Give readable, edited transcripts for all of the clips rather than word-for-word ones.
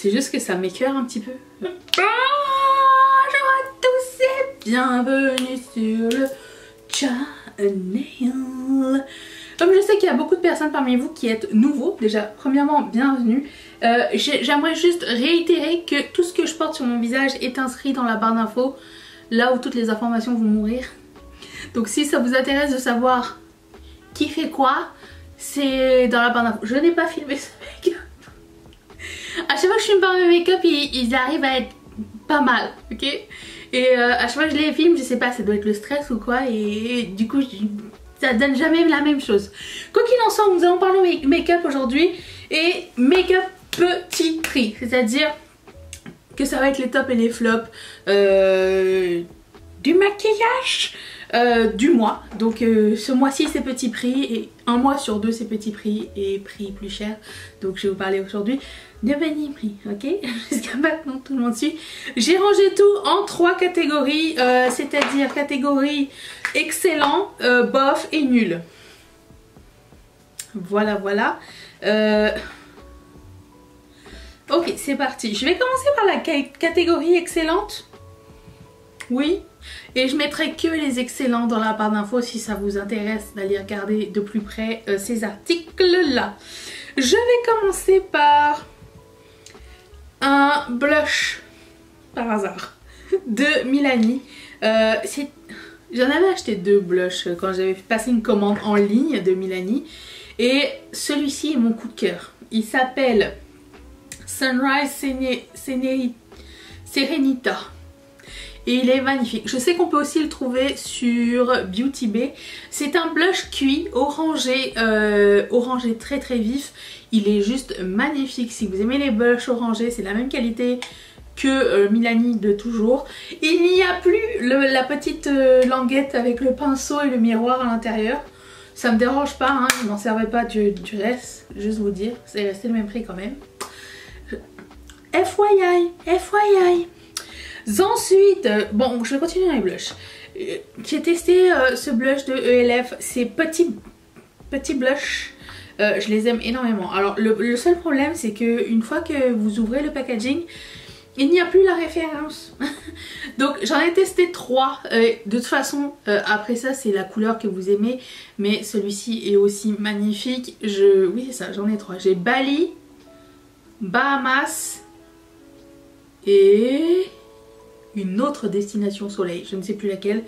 c'est juste que ça m'écœure un petit peu. Bonjour à tous et bienvenue sur le channel. Comme je sais qu'il y a beaucoup de personnes parmi vous qui êtes nouveaux, déjà premièrement bienvenue. J'aimerais juste réitérer que tout ce que je porte sur mon visage est inscrit dans la barre d'infos, là où toutes les informations vont mourir. Donc si ça vous intéresse de savoir qui fait quoi, c'est dans la barre d'infos. Je n'ai pas filmé ce make-up. À chaque fois que je filme pas mes make-up, ils arrivent à être pas mal, ok. Et à chaque fois que je les filme, je sais pas, ça doit être le stress ou quoi, et du coup ça donne jamais la même chose. Quoi qu'il en soit, nous allons parler make-up aujourd'hui, et make-up petit prix, c'est-à-dire que ça va être les tops et les flops du maquillage du mois. Donc ce mois-ci c'est petit prix, et un mois sur deux c'est petit prix et prix plus cher. Donc je vais vous parler aujourd'hui de petit prix, ok. Jusqu'à maintenant tout le monde suit. J'ai rangé tout en 3 catégories, c'est-à-dire catégorie excellent, bof et nul. Voilà, voilà. Ok, c'est parti. Je vais commencer par la catégorie excellente. Oui. Et je mettrai que les excellents dans la barre d'infos si ça vous intéresse d'aller regarder de plus près ces articles-là. Je vais commencer par un blush, par hasard, de Milani. J'en avais acheté 2 blushs quand j'avais passé une commande en ligne de Milani. Et celui-ci est mon coup de cœur. Il s'appelle Sunrise Serenita. Et il est magnifique. Je sais qu'on peut aussi le trouver sur Beauty Bay. C'est un blush cuit orangé, orangé très très vif. Il est juste magnifique. Si vous aimez les blushs orangés, c'est la même qualité que Milani de toujours. Il n'y a plus la petite languette avec le pinceau et le miroir à l'intérieur. Ça me dérange pas, hein, je m'en servais pas du reste, juste vous dire. C'est resté le même prix quand même. FYI, FYI. Ensuite, bon, je vais continuer dans les blushs. J'ai testé ce blush de ELF, ces petits blushs. Je les aime énormément. Alors le seul problème, c'est que une fois que vous ouvrez le packaging, il n'y a plus la référence. Donc j'en ai testé 3. De toute façon, après ça, c'est la couleur que vous aimez. Mais celui-ci est aussi magnifique. Oui, c'est ça, j'en ai 3. J'ai Bali, Bahamas et une autre destination soleil. Je ne sais plus laquelle.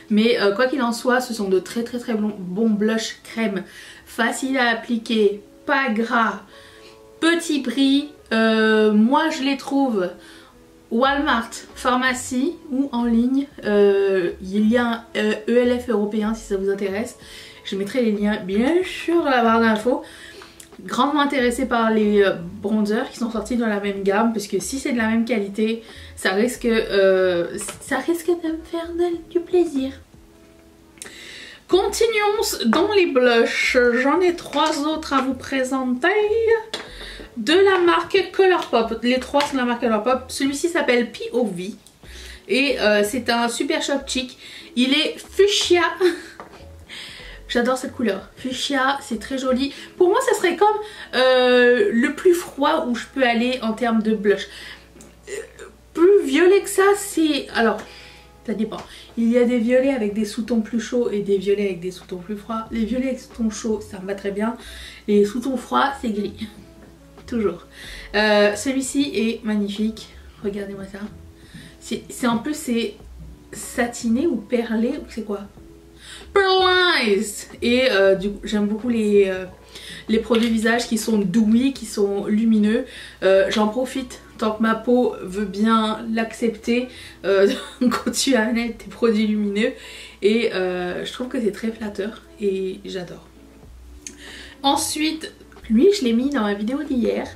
Mais quoi qu'il en soit, ce sont de très bons blushs crème. Faciles à appliquer, pas gras, petit prix. Moi, je les trouve Walmart, pharmacie ou en ligne. Il y a un ELF européen si ça vous intéresse. Je mettrai les liens bien sûr dans la barre d'infos. Grandement intéressée par les bronzers qui sont sortis dans la même gamme, parce que si c'est de la même qualité, ça risque de me faire du plaisir. Continuons dans les blushs. J'en ai 3 autres à vous présenter. De la marque Colourpop. Les 3 sont de la marque Colourpop. Celui-ci s'appelle POV. Et c'est un super shop chic. Il est fuchsia. J'adore cette couleur. Fuchsia, c'est très joli. Pour moi, ça serait comme le plus froid où je peux aller en termes de blush. Plus violet que ça, c'est... Alors, ça dépend. Il y a des violets avec des sous-tons plus chauds et des violets avec des sous-tons plus froids. Les violets avec sous-tons chauds, ça me va très bien. Les sous-tons froids, c'est gris. Toujours. Celui-ci est magnifique. Regardez-moi ça. C'est un peu, c'est satiné ou perlé, ou c'est quoi? Pearlized. Et du coup, j'aime beaucoup les produits visage qui sont dewy, qui sont lumineux. J'en profite tant que ma peau veut bien l'accepter. Continue à mettre des produits lumineux. Et je trouve que c'est très flatteur et j'adore. Ensuite, lui je l'ai mis dans ma vidéo d'hier.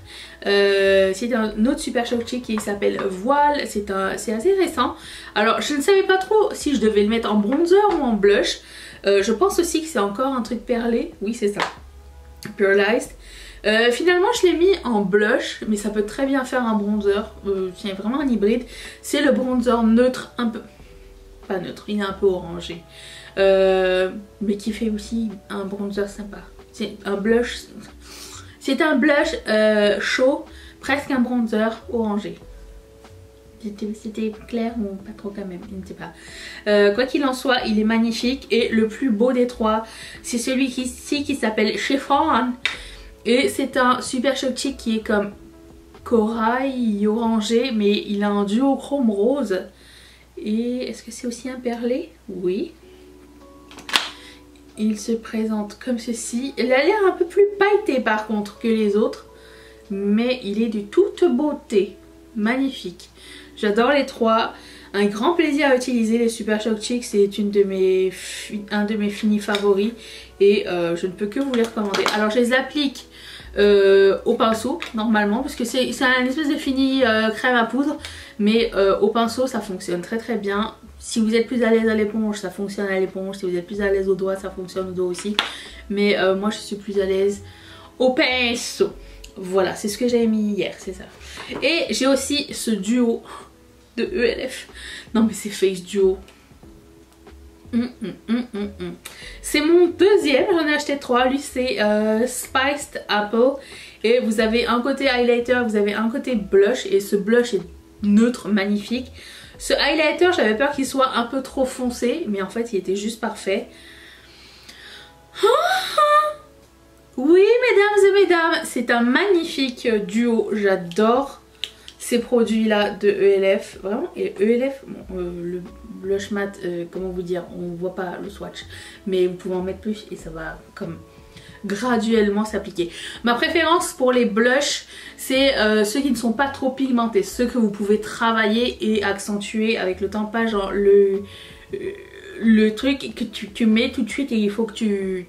C'est un autre super shop chic qui s'appelle Voile. C'est assez récent. Alors je ne savais pas trop si je devais le mettre en bronzer ou en blush. Je pense aussi que c'est encore un truc perlé. Oui, c'est ça. Pearlized. Finalement je l'ai mis en blush, mais ça peut très bien faire un bronzer. C'est vraiment un hybride. C'est le bronzer neutre, un peu... Pas neutre, il est un peu orangé. Mais qui fait aussi un bronzer sympa. C'est un blush... C'est un blush chaud, presque un bronzer orangé. C'était clair ou pas trop quand même, je ne sais pas. Quoi qu'il en soit, il est magnifique et le plus beau des trois, c'est celui-ci qui s'appelle Chiffon. Et c'est un Super Shock Chic qui est comme corail orangé, mais il a un duochrome rose. Et est-ce que c'est aussi un perlé? Oui. Il se présente comme ceci. Il a l'air un peu plus pailleté par contre que les autres, mais il est de toute beauté. Magnifique. J'adore les trois. Un grand plaisir à utiliser les Super Shock Chic. C'est un de mes finis favoris. Et je ne peux que vous les recommander. Alors je les applique au pinceau normalement. Parce que c'est un espèce de fini crème à poudre. Mais au pinceau ça fonctionne très très bien. Si vous êtes plus à l'aise à l'éponge, ça fonctionne à l'éponge. Si vous êtes plus à l'aise au doigt, ça fonctionne au doigt aussi. Mais moi je suis plus à l'aise au pinceau. Voilà, c'est ce que j'avais mis hier, c'est ça. Et j'ai aussi ce duo de ELF. Non mais c'est Face Duo. C'est mon deuxième, j'en ai acheté 3. Lui c'est Spiced Apple. Et vous avez un côté highlighter, vous avez un côté blush. Et ce blush est neutre, magnifique. Ce highlighter, j'avais peur qu'il soit un peu trop foncé. Mais en fait il était juste parfait. Oui mesdames et mesdames, c'est un magnifique duo, j'adore ces produits là de ELF, vraiment. Et ELF, bon, le blush mat, comment vous dire, on voit pas le swatch, mais vous pouvez en mettre plus et ça va comme graduellement s'appliquer. Ma préférence pour les blushs, c'est ceux qui ne sont pas trop pigmentés, ceux que vous pouvez travailler et accentuer avec le temps, pas genre le truc que tu mets tout de suite et il faut que tu...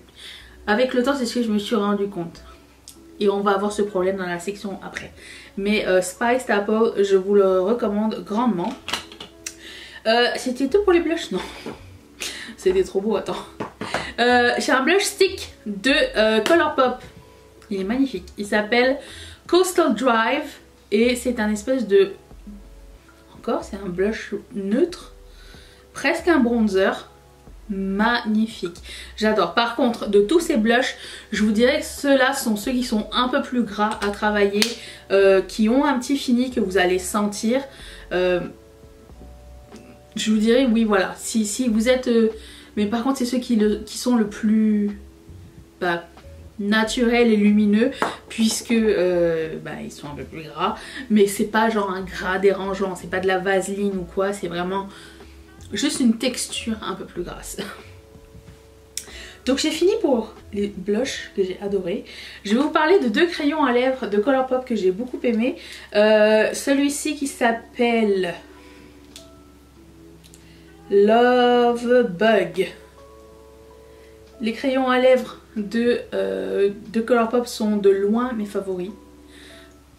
Avec le temps, c'est ce que je me suis rendu compte. Et on va avoir ce problème dans la section après. Mais Spiced Apple, je vous le recommande grandement. C'était tout pour les blushs? Non. C'était trop beau, attends. J'ai un blush stick de Colourpop. Il est magnifique. Il s'appelle Coastal Drive. Et c'est un espèce de... Encore, c'est un blush neutre. Presque un bronzer. Magnifique, j'adore. Par contre, de tous ces blushs, je vous dirais que ceux-là sont ceux qui sont un peu plus gras à travailler, qui ont un petit fini que vous allez sentir. Je vous dirais oui, voilà, si vous êtes mais par contre c'est ceux qui sont le plus naturels et lumineux, puisque ils sont un peu plus gras, mais c'est pas genre un gras dérangeant, c'est pas de la vaseline ou quoi, c'est vraiment juste une texture un peu plus grasse. Donc j'ai fini pour les blushs que j'ai adoré. Je vais vous parler de 2 crayons à lèvres de Colourpop que j'ai beaucoup aimé. Celui-ci qui s'appelle Love Bug. Les crayons à lèvres de Colourpop sont de loin mes favoris.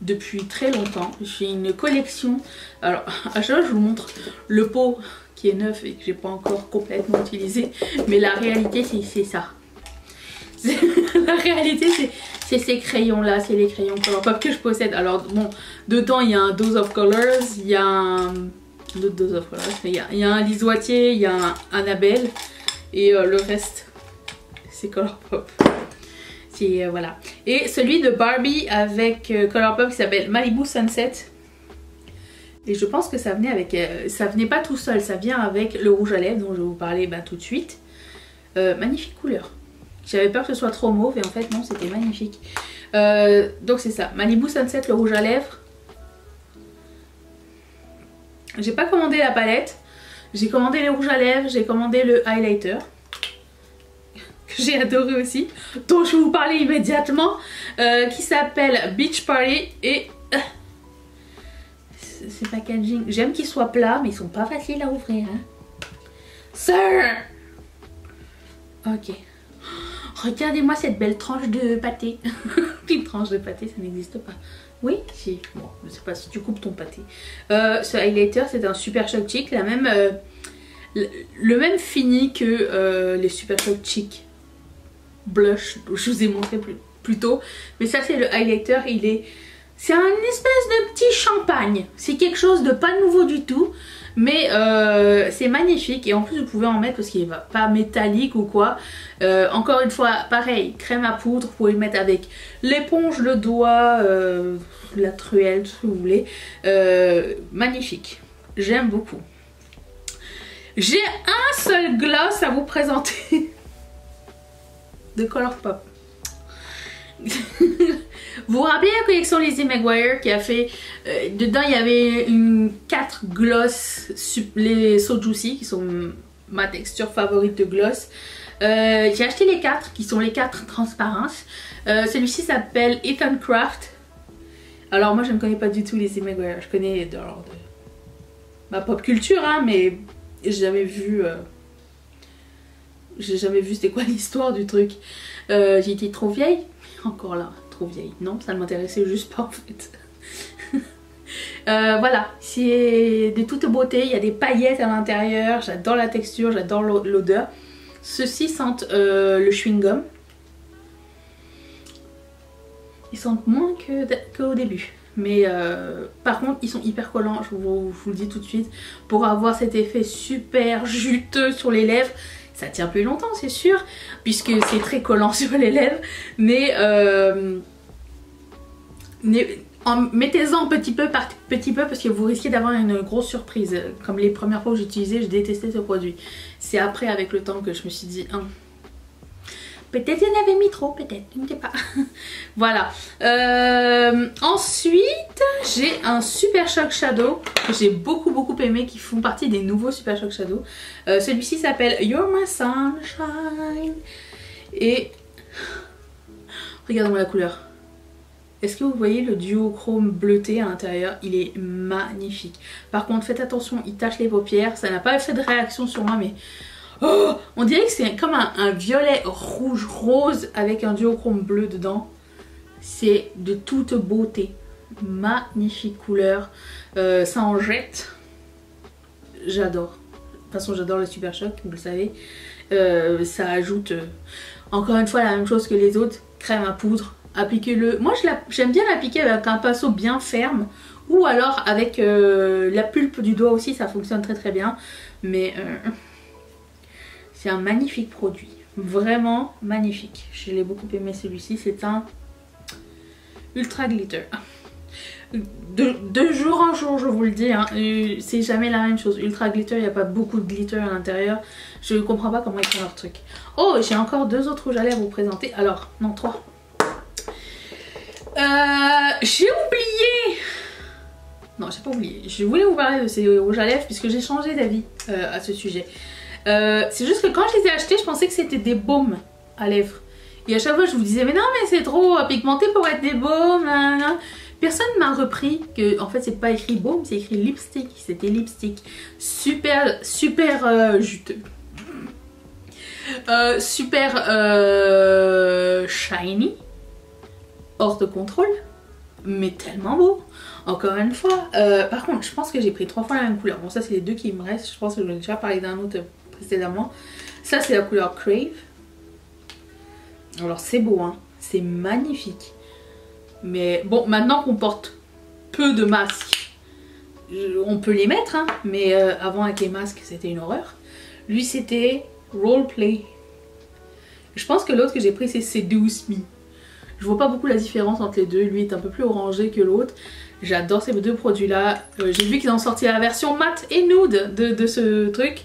Depuis très longtemps. J'ai une collection. Alors à chaque fois je vous montre le pot qui est neuf et que j'ai pas encore complètement utilisé, mais la réalité c'est ça. La réalité c'est ces crayons là, c'est les crayons Colourpop que je possède. Alors bon, dedans il y a un Dose of Colors, il y a un autre Dose of Colors, mais il y a un Lisoitier, il y a un Annabelle et le reste c'est Colourpop. Voilà. Et celui de Barbie avec Colourpop qui s'appelle Malibu Sunset. Et je pense que ça venait avec... ça venait pas tout seul, ça vient avec le rouge à lèvres dont je vais vous parler tout de suite. Magnifique couleur. J'avais peur que ce soit trop mauve et en fait non, c'était magnifique. Donc c'est ça, Malibu Sunset, le rouge à lèvres. J'ai pas commandé la palette. J'ai commandé les rouges à lèvres, j'ai commandé le highlighter. Que j'ai adoré aussi. Dont je vais vous parler immédiatement. Qui s'appelle Beach Party et... ces packaging, j'aime qu'ils soient plats mais ils sont pas faciles à ouvrir hein. Sir. Ok, regardez-moi cette belle tranche de pâté. Une tranche de pâté ça n'existe pas. Oui, si, bon je sais pas si tu coupes ton pâté. Ce highlighter c'est un Super Shock Chic, la même le même fini que les Super Shock Chic blush que je vous ai montré plus tôt, mais ça c'est le highlighter. C'est un espèce de petit champagne. champagne. C'est quelque chose de pas nouveau du tout. Mais c'est magnifique. Et en plus vous pouvez en mettre parce qu'il va pas métallique ou quoi. Encore une fois, pareil, crème à poudre. Vous pouvez le mettre avec l'éponge, le doigt, la truelle, ce que vous voulez. Magnifique. J'aime beaucoup. J'ai un seul gloss à vous présenter. De Colourpop. Vous vous rappelez la collection Lizzie McGuire qui a fait dedans il y avait 4 gloss, les So Juicy qui sont ma texture favorite de gloss. J'ai acheté les 4 qui sont les 4 transparences. Celui-ci s'appelle Ethan Craft. Alors moi je ne connais pas du tout Lizzie McGuire, je connais de ma pop culture hein, mais j'ai jamais vu c'était quoi l'histoire du truc. J'ai été trop vieille, encore là, trop vieille. Non, ça ne m'intéressait juste pas en fait. Voilà, c'est de toute beauté, il y a des paillettes à l'intérieur, j'adore la texture, j'adore l'odeur. Ceux-ci sentent le chewing-gum. Ils sentent moins qu'au début. Mais par contre ils sont hyper collants, je vous le dis tout de suite. Pour avoir cet effet super juteux sur les lèvres, ça tient plus longtemps c'est sûr, puisque c'est très collant sur les lèvres. Mais mettez-en petit peu par petit peu parce que vous risquez d'avoir une grosse surprise. Comme les premières fois que j'utilisais, je détestais ce produit. C'est après avec le temps que je me suis dit peut-être il y en avait mis trop, peut-être, je ne sais pas. Voilà. Ensuite, j'ai un Super Shock Shadow que j'ai beaucoup aimé, qui font partie des nouveaux Super Shock Shadow. Celui-ci s'appelle You're My Sunshine. Et regardez-moi la couleur. Est-ce que vous voyez le duochrome bleuté à l'intérieur? Il est magnifique. Par contre, faites attention, il tache les paupières. Ça n'a pas fait de réaction sur moi, mais... Oh, on dirait que c'est comme un violet rouge rose avec un duochrome bleu dedans. C'est de toute beauté. Magnifique couleur. Ça en jette. J'adore. De toute façon j'adore le Super Shock, vous le savez. Ça ajoute encore une fois la même chose que les autres. Crème à poudre. Appliquez-le. Moi j'aime bien l'appliquer avec un pinceau bien ferme. Ou alors avec la pulpe du doigt aussi, ça fonctionne très bien. Mais... c'est un magnifique produit, vraiment magnifique. Je l'ai beaucoup aimé celui-ci, c'est un Ultra Glitter. De jour en jour, je vous le dis, hein, c'est jamais la même chose. Ultra Glitter, il n'y a pas beaucoup de glitter à l'intérieur. Je ne comprends pas comment ils font leur truc. Oh, j'ai encore 2 autres rouges à lèvres à vous présenter. Alors, non, 3. J'ai oublié. Non, j'ai pas oublié. Je voulais vous parler de ces rouges à lèvres puisque j'ai changé d'avis à ce sujet. C'est juste que quand je les ai achetés, je pensais que c'était des baumes à lèvres. Et à chaque fois je vous disais mais non mais c'est trop pigmenté pour être des baumes. Personne m'a repris que en fait c'est pas écrit baume, c'est écrit lipstick. C'était lipstick. Super juteux. Super shiny. Hors de contrôle. Mais tellement beau. Encore une fois. Par contre je pense que j'ai pris 3 fois la même couleur. Bon ça c'est les 2 qui me restent. Je pense que je vais déjà parler d'un autre précédemment. Ça c'est la couleur Crave. Alors c'est beau hein, c'est magnifique. Mais bon maintenant qu'on porte peu de masques, on peut les mettre hein. Mais avant avec les masques c'était une horreur. Lui c'était Roleplay. Je pense que l'autre que j'ai pris c'est Seduce Me. Je vois pas beaucoup la différence entre les deux. Lui est un peu plus orangé que l'autre. J'adore ces 2 produits là. J'ai vu qu'ils ont sorti la version matte et nude de ce truc.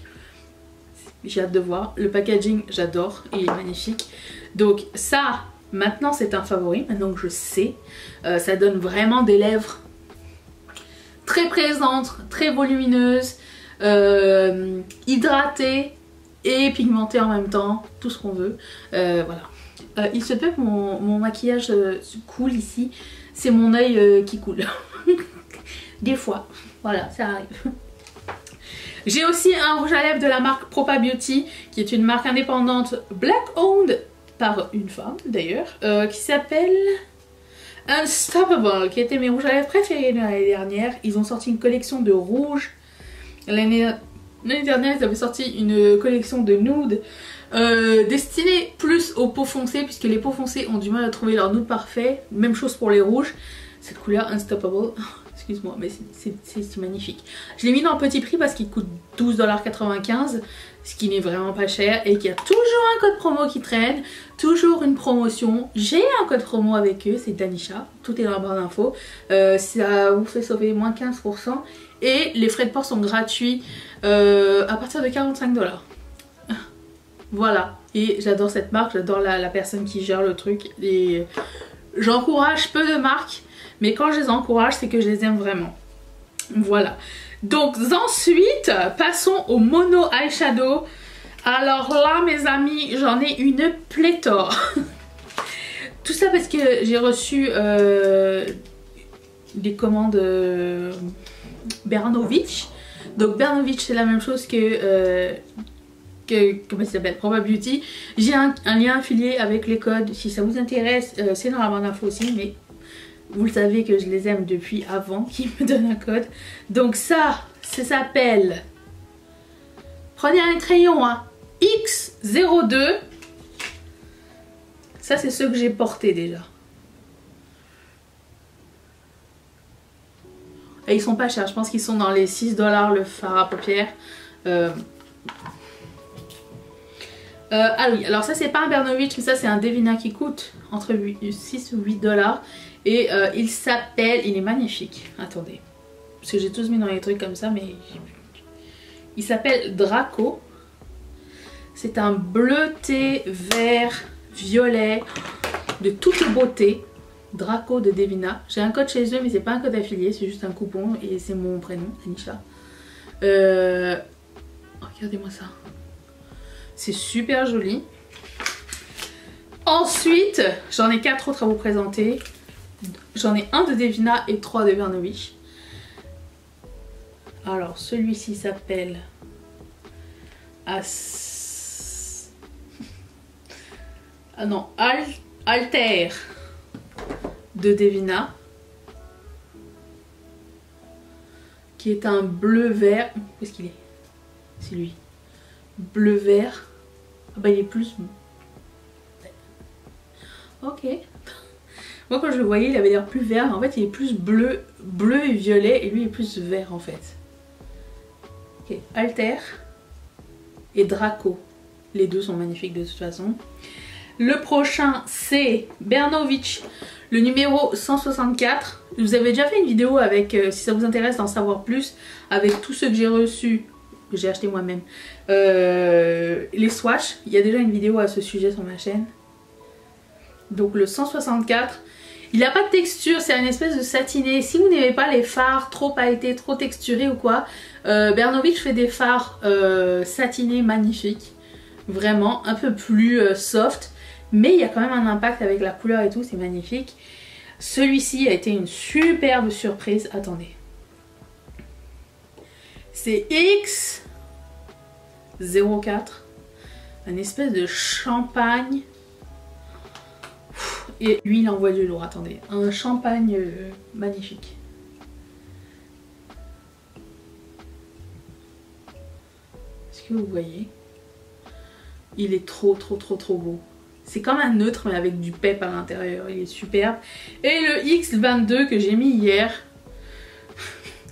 J'ai hâte de voir. Le packaging j'adore, il est magnifique. Donc ça maintenant c'est un favori, maintenant que je sais. Ça donne vraiment des lèvres très présentes, très volumineuses, hydratées et pigmentées en même temps. Tout ce qu'on veut. Voilà. Il se peut que mon maquillage coule ici. C'est mon œil qui coule. Des fois. Voilà, ça arrive. J'ai aussi un rouge à lèvres de la marque Propa Beauty, qui est une marque indépendante black owned par une femme d'ailleurs, qui s'appelle Unstoppable, qui était mes rouges à lèvres préférés de l'année dernière. Ils ont sorti une collection de rouges. L'année dernière, ils avaient sorti une collection de nude destinée plus aux peaux foncées, puisque les peaux foncées ont du mal à trouver leur nude parfait. Même chose pour les rouges. Cette couleur Unstoppable, excuse-moi, mais c'est magnifique. Je l'ai mis dans le petit prix parce qu'il coûte 12,95 $, ce qui n'est vraiment pas cher et qu'il y a toujours un code promo qui traîne, toujours une promotion. J'ai un code promo avec eux, c'est Danisha, tout est dans la barre d'infos. Ça vous fait sauver moins 15% et les frais de port sont gratuits à partir de 45 $. Voilà, et j'adore cette marque, j'adore la personne qui gère le truc et j'encourage peu de marques, mais quand je les encourage, c'est que je les aime vraiment. Voilà. Donc ensuite, passons au mono eyeshadow. Alors là, mes amis, j'en ai une pléthore. Tout ça parce que j'ai reçu des commandes Bernovitch. Donc Bernovitch, c'est la même chose que comment ça s'appelle, Proba Beauty. J'ai un lien affilié avec les codes si ça vous intéresse, c'est dans la barre d'infos aussi, mais vous le savez que je les aime depuis avant qu'ils me donnent un code. Donc ça s'appelle, prenez un crayon hein, X02. Ça c'est ceux que j'ai portés déjà. Et ils sont pas chers, je pense qu'ils sont dans les 6 $ le fard à paupières. Ah oui, alors ça c'est pas un Bernovitch, mais ça c'est un Devina qui coûte entre 6 ou 8 $. Et il s'appelle, il est magnifique, attendez, parce que j'ai tous mis dans les trucs comme ça, mais il s'appelle Draco. C'est un bleuté, vert, violet, de toute beauté. Draco de Devina. J'ai un code chez eux, mais c'est pas un code affilié, c'est juste un coupon et c'est mon prénom, Anisha. Regardez-moi ça. C'est super joli. Ensuite, j'en ai 4 autres à vous présenter. J'en ai un de Devina et 3 de Bernovitch. Alors, celui-ci s'appelle Alter de Devina, qui est un bleu-vert. Où est-ce qu'il est? C'est lui. Bleu-vert. Ah bah il est plus... Ok. Moi quand je le voyais il avait l'air plus vert, en fait il est plus bleu et violet et lui il est plus vert en fait. Ok, Alter et Draco. Les deux sont magnifiques de toute façon. Le prochain c'est Bernovitch, le numéro 164. Je vous avais déjà fait une vidéo avec, si ça vous intéresse d'en savoir plus, avec tous ceux que j'ai reçus, que j'ai acheté moi-même. Les swatchs, il y a déjà une vidéo à ce sujet sur ma chaîne. Donc le 164, il n'a pas de texture, c'est une espèce de satiné. Si vous n'aimez pas les fards trop pailletés, trop texturés ou quoi, Bernovitch fait des fards satinés magnifiques. Vraiment, un peu plus soft. Mais il y a quand même un impact avec la couleur et tout, c'est magnifique. Celui-ci a été une superbe surprise. Attendez. C'est X04. Un espèce de champagne. Et lui il envoie du lourd, attendez. Un champagne magnifique. Est-ce que vous voyez? Il est trop beau. C'est comme un neutre mais avec du pep à l'intérieur, il est superbe. Et le X22 que j'ai mis hier,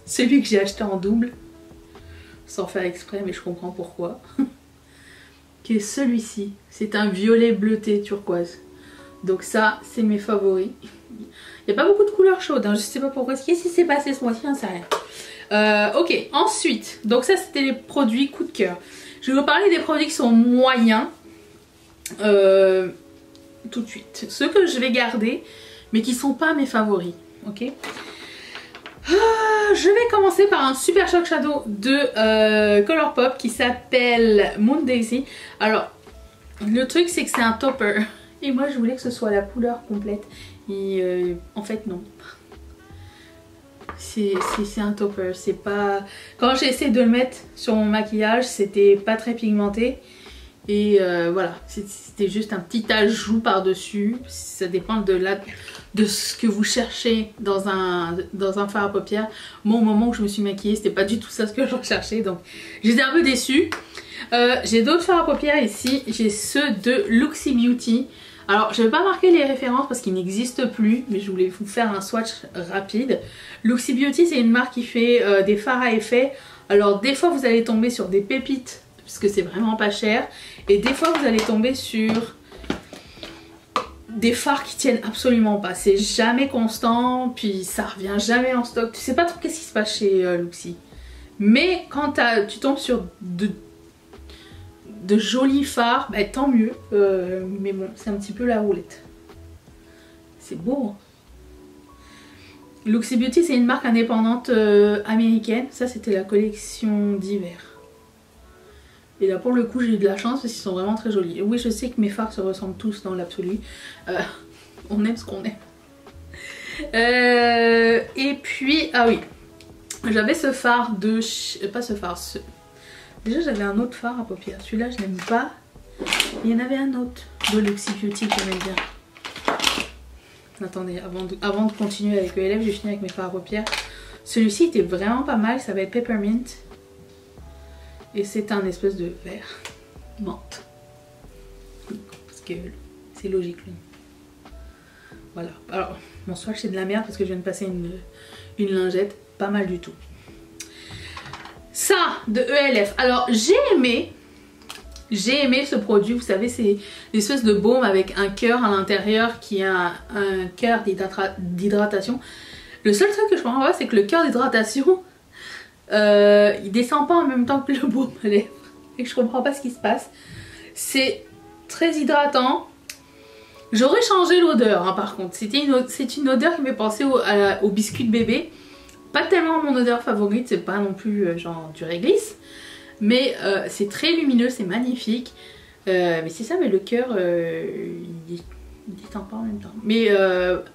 celui que j'ai acheté en double, sans faire exprès mais je comprends pourquoi, qui est celui-ci. C'est un violet bleuté turquoise. Donc ça, c'est mes favoris. Il n'y a pas beaucoup de couleurs chaudes, hein. Je sais pas pourquoi. Qu'est-ce qui s'est passé ce mois-ci, on ne sait rien. Ok, ensuite, donc ça c'était les produits coup de cœur. Je vais vous parler des produits qui sont moyens. Tout de suite. Ceux que je vais garder, mais qui sont pas mes favoris. Ok. Je vais commencer par un Super Shock Shadow de Colourpop qui s'appelle Moon Daisy. Alors, le truc c'est que c'est un topper. Et moi je voulais que ce soit la couleur complète. Et en fait non. C'est un topper. C'est pas... Quand j'ai essayé de le mettre sur mon maquillage, c'était pas très pigmenté. Et voilà, c'était juste un petit ajout par-dessus. Ça dépend de ce que vous cherchez dans un fard à paupières. Moi, au moment où je me suis maquillée, c'était pas du tout ça ce que je recherchais. Donc, j'étais un peu déçue. J'ai d'autres fards à paupières ici. J'ai ceux de Luxie Beauty. Alors je vais pas marquer les références parce qu'ils n'existent plus, mais je voulais vous faire un swatch rapide. Luxie Beauty, c'est une marque qui fait des fards à effet. Alors des fois vous allez tomber sur des pépites parce que c'est vraiment pas cher, et des fois vous allez tomber sur des fards qui tiennent absolument pas. C'est jamais constant, puis ça revient jamais en stock. Tu sais pas trop qu'est-ce qui se passe chez Luxie. Mais quand tu tombes sur de jolis fards, bah, tant mieux. Mais bon, c'est un petit peu la roulette. C'est beau. Hein. Luxie Beauty, c'est une marque indépendante américaine. Ça, c'était la collection d'hiver. Et là, pour le coup, j'ai eu de la chance parce qu'ils sont vraiment très jolis. Et oui, je sais que mes fards se ressemblent tous dans l'absolu. On aime ce qu'on aime. Et puis, ah oui. J'avais ce fard de... pas ce fard, déjà j'avais un autre fard à paupières. Celui-là je n'aime pas. Il y en avait un autre de Luxie Beauty que j'aimais bien. Attendez, avant de continuer avec le LF, je vais finir avec mes fards à paupières. Celui-ci était vraiment pas mal, ça va être Peppermint. Et c'est un espèce de vert menthe. Parce que c'est logique lui. Voilà. Alors, mon swatch c'est de la merde parce que je viens de passer une lingette. Pas mal du tout. Ça, de ELF. Alors, j'ai aimé ce produit. Vous savez, c'est l'espèce de baume avec un cœur à l'intérieur qui a un cœur d'hydratation. Le seul truc que je comprends pas, c'est que le cœur d'hydratation, il descend pas en même temps que le baume à lèvres. Et je comprends pas ce qui se passe. C'est très hydratant. J'aurais changé l'odeur, hein, par contre. C'est une odeur qui me fait penser au biscuit de bébé. Pas tellement mon odeur favorite, c'est pas non plus genre du réglisse, mais c'est très lumineux, c'est magnifique. Mais c'est ça, mais le cœur, il descend pas en même temps. Mais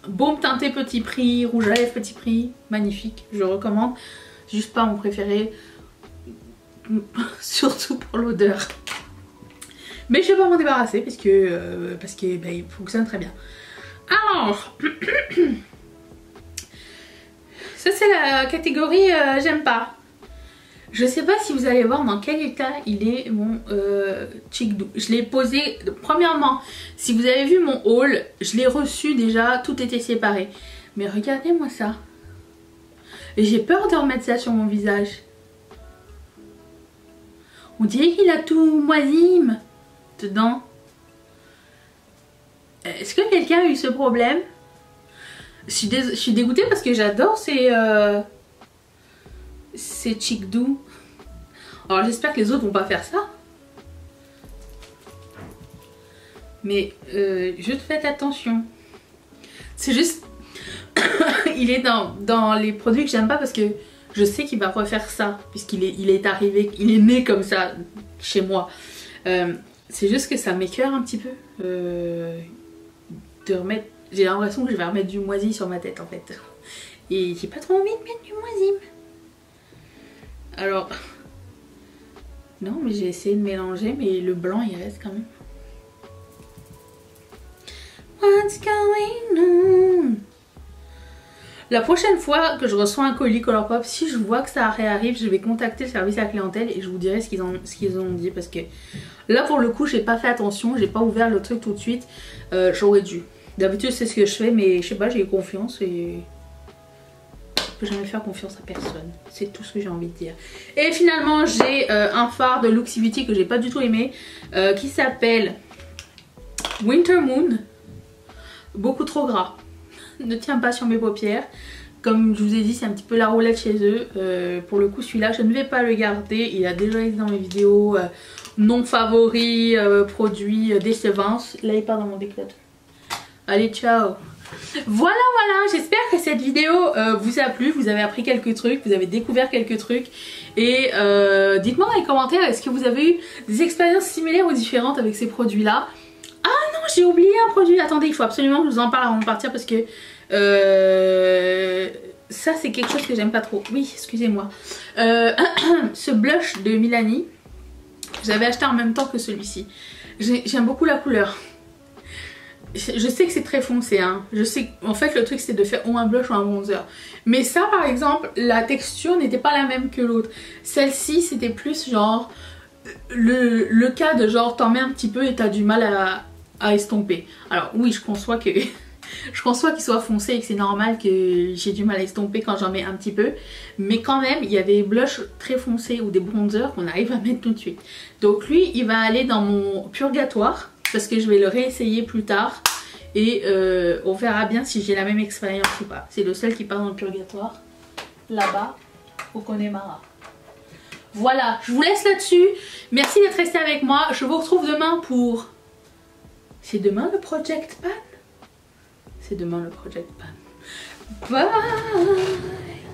baume teinté petit prix, rouge à lèvres petit prix, magnifique, je recommande. Juste pas mon préféré, surtout pour l'odeur. Mais je vais pas m'en débarrasser parce que bah, il fonctionne très bien. Alors... ça c'est la catégorie j'aime pas. Je sais pas si vous allez voir dans quel état il est mon Cheek Doux. Je l'ai posé, premièrement, si vous avez vu mon haul, je l'ai reçu déjà, tout était séparé. Mais regardez-moi ça. Et j'ai peur de remettre ça sur mon visage. On dirait qu'il a tout moisime dedans. Est-ce que quelqu'un a eu ce problème ? Je suis dégoûtée parce que j'adore ces Cheek Doux. Alors j'espère que les autres vont pas faire ça. Mais juste faites attention. C'est juste... il est dans les produits que j'aime pas parce que je sais qu'il va refaire ça. Puisqu'il est arrivé, il est né comme ça chez moi. C'est juste que ça m'écœure un petit peu. De remettre... J'ai l'impression que je vais remettre du moisi sur ma tête en fait. Et j'ai pas trop envie de mettre du moisi. Alors... non mais j'ai essayé de mélanger mais le blanc il reste quand même. What's going on? La prochaine fois que je reçois un colis Colourpop, si je vois que ça réarrive, je vais contacter le service à la clientèle et je vous dirai ce qu'ils ont dit. Parce que là pour le coup j'ai pas fait attention, j'ai pas ouvert le truc tout de suite. J'aurais dû. D'habitude c'est ce que je fais mais je sais pas, j'ai eu confiance et je peux jamais faire confiance à personne. C'est tout ce que j'ai envie de dire. Et finalement j'ai un fard de Luxie Beauty que j'ai pas du tout aimé qui s'appelle Winter Moon. Beaucoup trop gras. Ne tient pas sur mes paupières. Comme je vous ai dit c'est un petit peu la roulette chez eux. Pour le coup celui-là je ne vais pas le garder. Il a déjà été dans mes vidéos non favoris, produits décevants. Là il part dans mon déclotte. Allez ciao. Voilà j'espère que cette vidéo vous a plu, vous avez appris quelques trucs, vous avez découvert quelques trucs et dites-moi dans les commentaires est-ce que vous avez eu des expériences similaires ou différentes avec ces produits là. Ah non j'ai oublié un produit, attendez il faut absolument que je vous en parle avant de partir parce que ça c'est quelque chose que j'aime pas trop. Oui excusez-moi. Ce blush de Milani, j'avais acheté en même temps que celui-ci. J'aime beaucoup la couleur. Je sais que c'est très foncé hein. Je sais en fait le truc c'est de faire ou un blush ou un bronzer. Mais ça par exemple la texture n'était pas la même que l'autre. Celle-ci c'était plus genre le cas de genre t'en mets un petit peu et t'as du mal à estomper. Alors oui, je conçois que je conçois qu'il soit foncé et que c'est normal que j'ai du mal à estomper quand j'en mets un petit peu. Mais quand même, il y a des blushs très foncés ou des bronzers qu'on arrive à mettre tout de suite. Donc lui, il va aller dans mon purgatoire parce que je vais le réessayer plus tard. Et on verra bien si j'ai la même expérience ou pas. C'est le seul qui part dans le purgatoire. Là-bas, au Connemara. Voilà, je vous laisse là-dessus. Merci d'être resté avec moi. Je vous retrouve demain pour... C'est demain le Project Pan? C'est demain le Project Pan. Bye!